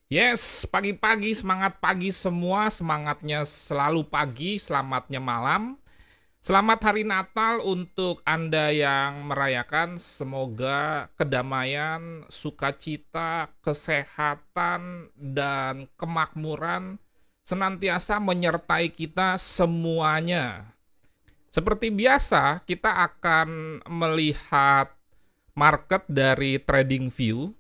Yes, pagi-pagi, semangat pagi semua, semangatnya selalu pagi, selamatnya malam. Selamat Hari Natal untuk Anda yang merayakan, semoga kedamaian, sukacita, kesehatan, dan kemakmuran senantiasa menyertai kita semuanya. Seperti biasa, kita akan melihat market dari TradingView.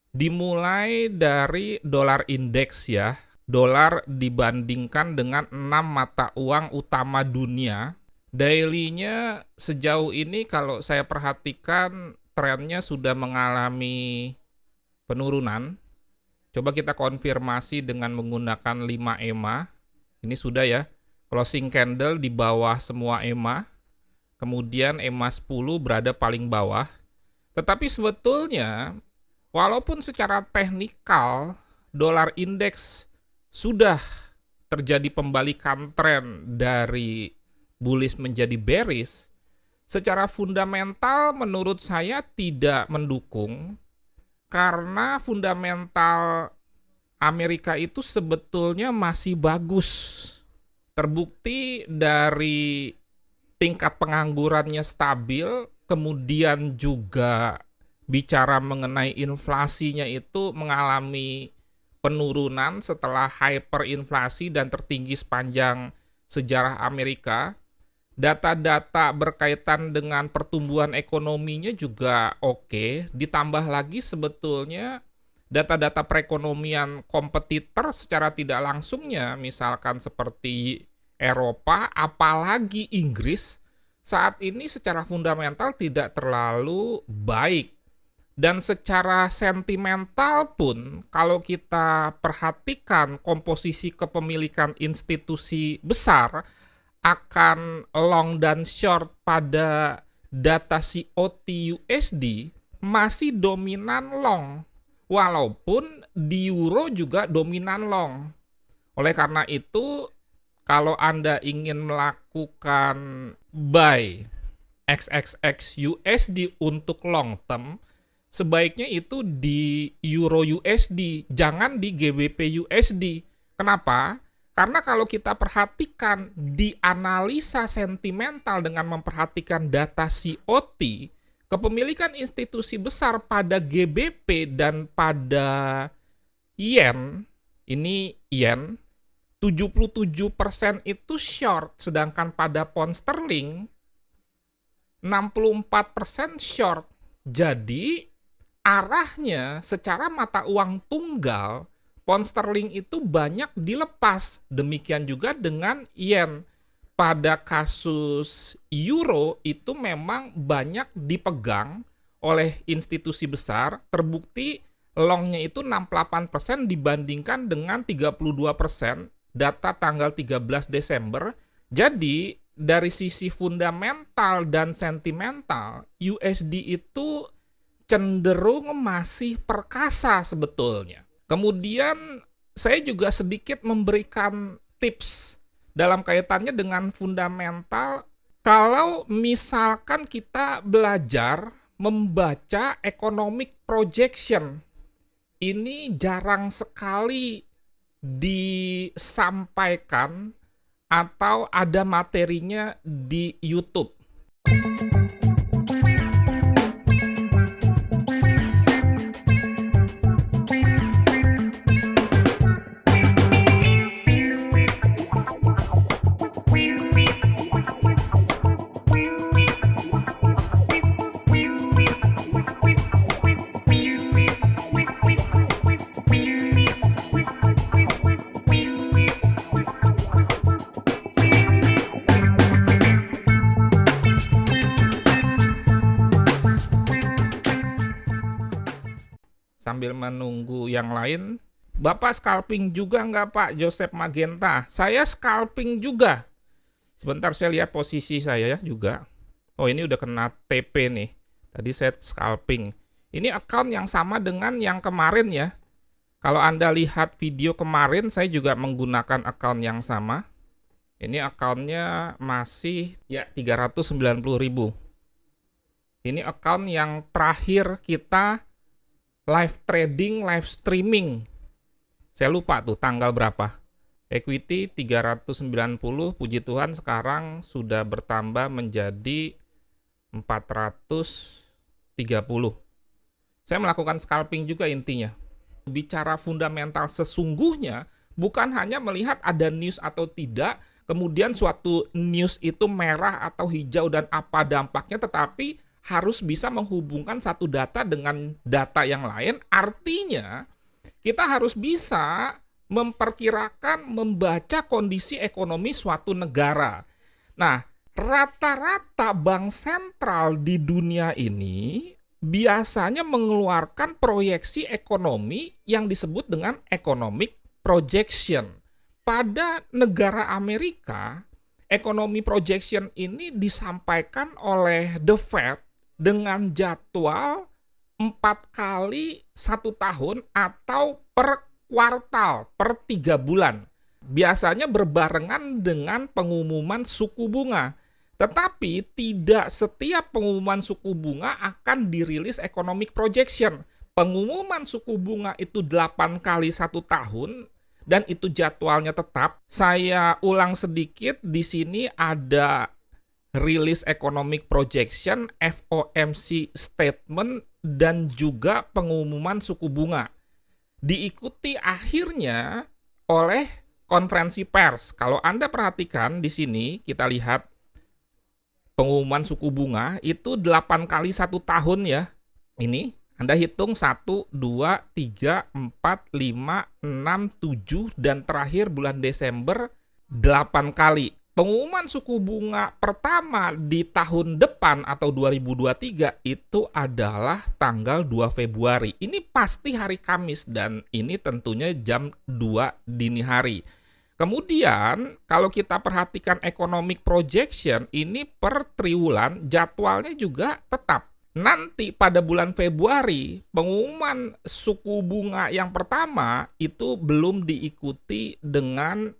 Dimulai dari dolar indeks ya. Dolar dibandingkan dengan 6 mata uang utama dunia. Daily-nya sejauh ini kalau saya perhatikan trennya sudah mengalami penurunan. Coba kita konfirmasi dengan menggunakan 5 EMA. Ini sudah ya. Closing candle di bawah semua EMA. Kemudian EMA 10 berada paling bawah. Tetapi sebetulnya walaupun secara teknikal dolar indeks sudah terjadi pembalikan tren dari bullish menjadi bearish, secara fundamental menurut saya tidak mendukung karena fundamental Amerika itu sebetulnya masih bagus. Terbukti dari tingkat penganggurannya stabil, kemudian juga bicara mengenai inflasinya itu mengalami penurunan setelah hyperinflasi dan tertinggi sepanjang sejarah Amerika. Data-data berkaitan dengan pertumbuhan ekonominya juga oke. Ditambah lagi sebetulnya data-data perekonomian kompetitor secara tidak langsungnya, misalkan seperti Eropa, apalagi Inggris, saat ini secara fundamental tidak terlalu baik. Dan secara sentimental pun, kalau kita perhatikan komposisi kepemilikan institusi besar akan long dan short pada data COT USD masih dominan long, walaupun di euro juga dominan long. Oleh karena itu, kalau Anda ingin melakukan buy XXX USD untuk long term, sebaiknya itu di Euro USD, jangan di GBP USD. Kenapa? Karena kalau kita perhatikan di analisa sentimental dengan memperhatikan data COT, kepemilikan institusi besar pada GBP dan pada yen, ini yen, 77% itu short, sedangkan pada pound sterling 64% short. Jadi arahnya secara mata uang tunggal, pound sterling itu banyak dilepas. Demikian juga dengan yen. Pada kasus euro itu memang banyak dipegang oleh institusi besar, terbukti longnya itu 68% dibandingkan dengan 32% data tanggal 13 Desember. Jadi dari sisi fundamental dan sentimental, USD itu cenderung masih perkasa sebetulnya. Kemudian saya juga sedikit memberikan tips dalam kaitannya dengan fundamental. Kalau misalkan kita belajar membaca economic projection, ini jarang sekali disampaikan atau ada materinya di YouTube. Sambil menunggu yang lain, Bapak scalping juga nggak Pak Joseph Magenta? Saya scalping juga. Sebentar saya lihat posisi saya ya juga. Oh ini udah kena TP nih. Tadi saya scalping. Ini account yang sama dengan yang kemarin ya. Kalau Anda lihat video kemarin, saya juga menggunakan account yang sama. Ini accountnya masih ya 390.000. Ini account yang terakhir kita live trading, live streaming Saya lupa tuh tanggal berapa. Equity 390, puji Tuhan sekarang sudah bertambah menjadi 430. Saya melakukan scalping juga intinya. Bicara fundamental sesungguhnya, bukan hanya melihat ada news atau tidak, kemudian suatu news itu merah atau hijau dan apa dampaknya, tetapi harus bisa menghubungkan satu data dengan data yang lain. Artinya, kita harus bisa memperkirakan, membaca kondisi ekonomi suatu negara. Nah, rata-rata bank sentral di dunia ini biasanya mengeluarkan proyeksi ekonomi yang disebut dengan economic projection. Pada negara Amerika, ekonomi projection ini disampaikan oleh The Fed dengan jadwal 4 kali 1 tahun atau per kuartal, per 3 bulan. Biasanya berbarengan dengan pengumuman suku bunga. Tetapi tidak setiap pengumuman suku bunga akan dirilis economic projection. Pengumuman suku bunga itu 8 kali 1 tahun dan itu jadwalnya tetap. Saya ulang sedikit, di sini ada rilis economic projection, FOMC statement, dan juga pengumuman suku bunga. Diikuti akhirnya oleh konferensi pers. Kalau Anda perhatikan di sini, kita lihat pengumuman suku bunga itu 8 kali 1 tahun ya. Ini Anda hitung 1, 2, 3, 4, 5, 6, 7, dan terakhir bulan Desember 8 kali. Pengumuman suku bunga pertama di tahun depan atau 2023 itu adalah tanggal 2 Februari. Ini pasti hari Kamis dan ini tentunya jam 2 dini hari. Kemudian kalau kita perhatikan economic projection ini per triwulan jadwalnya juga tetap. Nanti pada bulan Februari pengumuman suku bunga yang pertama itu belum diikuti dengan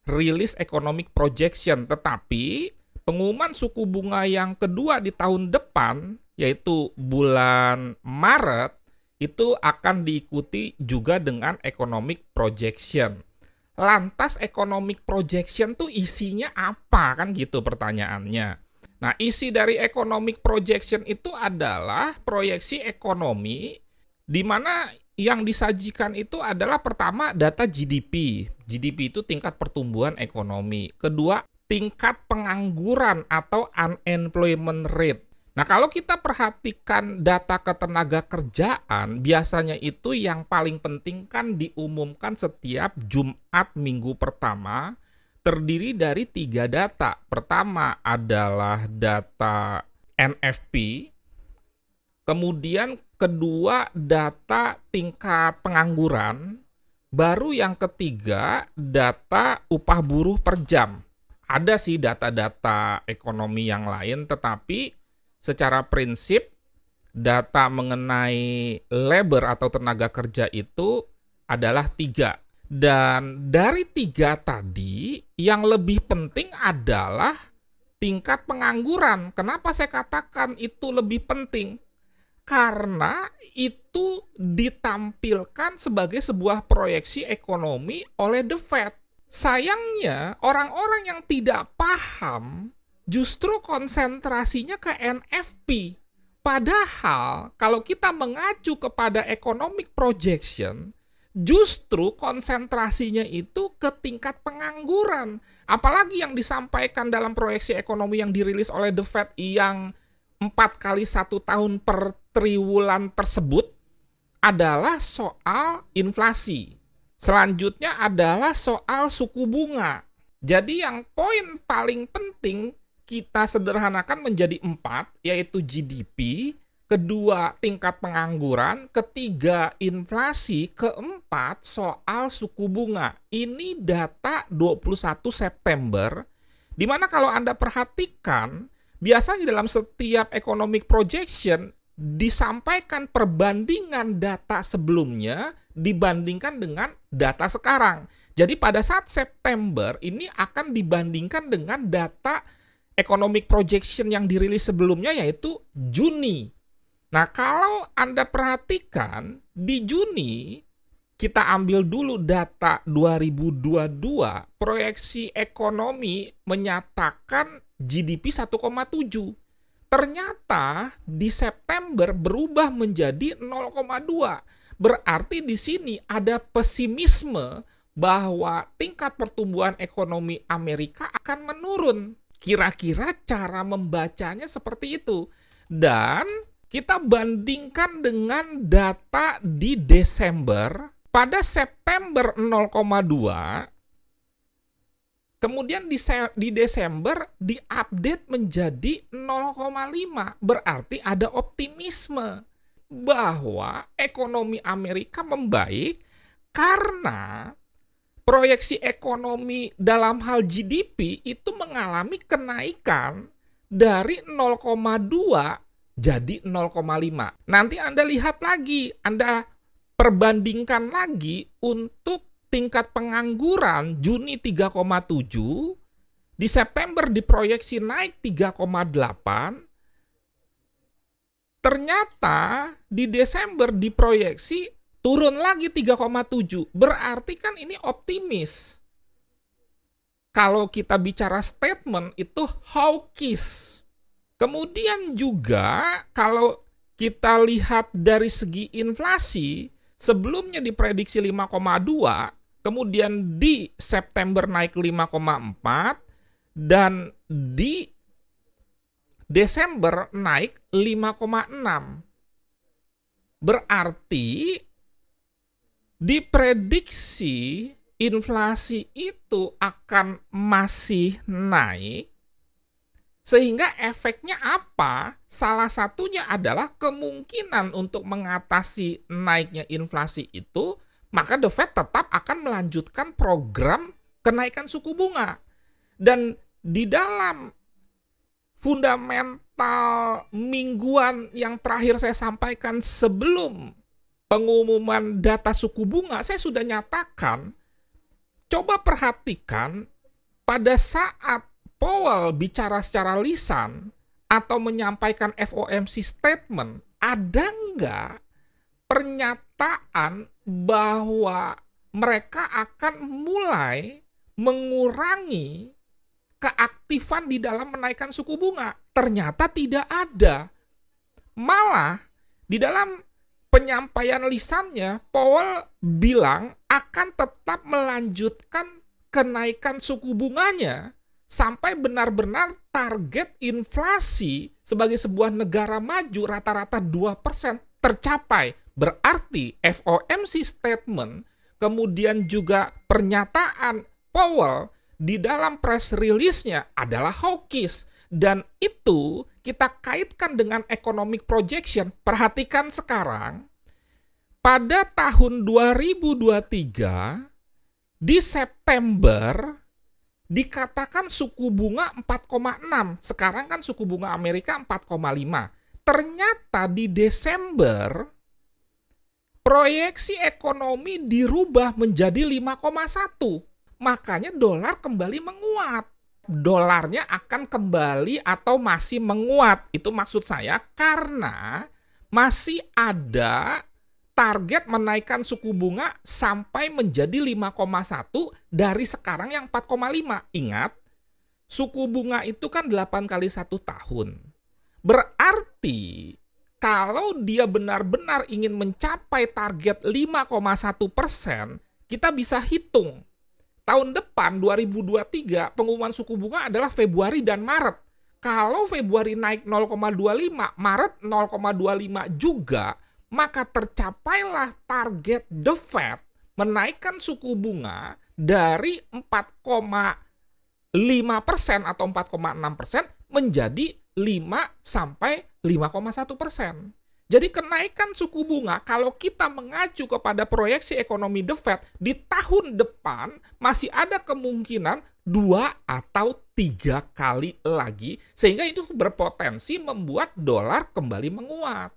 rilis economic projection, tetapi pengumuman suku bunga yang kedua di tahun depan, yaitu bulan Maret, itu akan diikuti juga dengan economic projection. Lantas economic projection tuh isinya apa, kan gitu pertanyaannya. Nah, isi dari economic projection itu adalah proyeksi ekonomi di mana yang disajikan itu adalah pertama data GDP. GDP itu tingkat pertumbuhan ekonomi. Kedua, tingkat pengangguran atau unemployment rate. Nah, kalau kita perhatikan data ketenaga kerjaan, biasanya itu yang paling penting kan diumumkan setiap Jumat minggu pertama, terdiri dari 3 data. Pertama adalah data NFP, kemudian kedua data tingkat pengangguran, baru yang ketiga data upah buruh per jam. Ada sih data-data ekonomi yang lain, tetapi secara prinsip data mengenai labor atau tenaga kerja itu adalah 3. Dan dari 3 tadi, yang lebih penting adalah tingkat pengangguran. Kenapa saya katakan itu lebih penting? Karena itu ditampilkan sebagai sebuah proyeksi ekonomi oleh The Fed. Sayangnya, orang-orang yang tidak paham justru konsentrasinya ke NFP. Padahal, kalau kita mengacu kepada economic projection, justru konsentrasinya itu ke tingkat pengangguran. Apalagi yang disampaikan dalam proyeksi ekonomi yang dirilis oleh The Fed yang 4 kali 1 tahun per triwulan tersebut adalah soal inflasi. Selanjutnya adalah soal suku bunga. Jadi yang poin paling penting kita sederhanakan menjadi 4, yaitu GDP, kedua tingkat pengangguran, ketiga inflasi, keempat soal suku bunga. Ini data 21 September, di mana kalau Anda perhatikan, biasanya dalam setiap economic projection disampaikan perbandingan data sebelumnya dibandingkan dengan data sekarang. Jadi pada saat September ini akan dibandingkan dengan data economic projection yang dirilis sebelumnya yaitu Juni. Nah, kalau Anda perhatikan di Juni kita ambil dulu data 2022, proyeksi ekonomi menyatakan GDP 1,7. Ternyata di September berubah menjadi 0,2. Berarti di sini ada pesimisme bahwa tingkat pertumbuhan ekonomi Amerika akan menurun. Kira-kira cara membacanya seperti itu. Dan kita bandingkan dengan data di Desember. Pada September 0,2, kemudian di Desember diupdate menjadi 0,5. Berarti ada optimisme bahwa ekonomi Amerika membaik karena proyeksi ekonomi dalam hal GDP itu mengalami kenaikan dari 0,2 jadi 0,5. Nanti Anda lihat lagi, Anda perbandingkan lagi untuk tingkat pengangguran Juni 3,7, di September diproyeksi naik 3,8, ternyata di Desember diproyeksi turun lagi 3,7. Berarti kan ini optimis. Kalau kita bicara statement itu hawkish. Kemudian juga kalau kita lihat dari segi inflasi, sebelumnya diprediksi 5,2, kemudian di September naik 5,4, dan di Desember naik 5,6. Berarti diprediksi inflasi itu akan masih naik, sehingga efeknya apa? Salah satunya adalah kemungkinan untuk mengatasi naiknya inflasi itu, maka The Fed tetap akan melanjutkan program kenaikan suku bunga. Dan di dalam fundamental mingguan yang terakhir saya sampaikan sebelum pengumuman data suku bunga, saya sudah nyatakan, coba perhatikan pada saat Powell bicara secara lisan atau menyampaikan FOMC statement, ada nggak pernyataan bahwa mereka akan mulai mengurangi keaktifan di dalam menaikkan suku bunga? Ternyata tidak ada. Malah di dalam penyampaian lisannya, Powell bilang akan tetap melanjutkan kenaikan suku bunganya sampai benar-benar target inflasi sebagai sebuah negara maju rata-rata 2% tercapai. Berarti FOMC statement, kemudian juga pernyataan Powell di dalam press release-nya adalah hawkish. Dan itu kita kaitkan dengan economic projection. Perhatikan sekarang, pada tahun 2023, di September, dikatakan suku bunga 4,6. Sekarang kan suku bunga Amerika 4,5. Ternyata di Desember, proyeksi ekonomi dirubah menjadi 5,1. Makanya dolar kembali menguat. Dolarnya akan kembali atau masih menguat. Itu maksud saya karena masih ada target menaikkan suku bunga sampai menjadi 5,1 dari sekarang yang 4,5. Ingat, suku bunga itu kan 8 kali 1 tahun. Berarti kalau dia benar-benar ingin mencapai target 5,1%, kita bisa hitung. Tahun depan 2023 pengumuman suku bunga adalah Februari dan Maret. Kalau Februari naik 0,25, Maret 0,25 juga, maka tercapailah target The Fed menaikkan suku bunga dari 4,5% atau 4,6% menjadi 5 sampai 5,1%. Jadi kenaikan suku bunga kalau kita mengacu kepada proyeksi ekonomi The Fed di tahun depan masih ada kemungkinan 2 atau 3 kali lagi, sehingga itu berpotensi membuat dolar kembali menguat.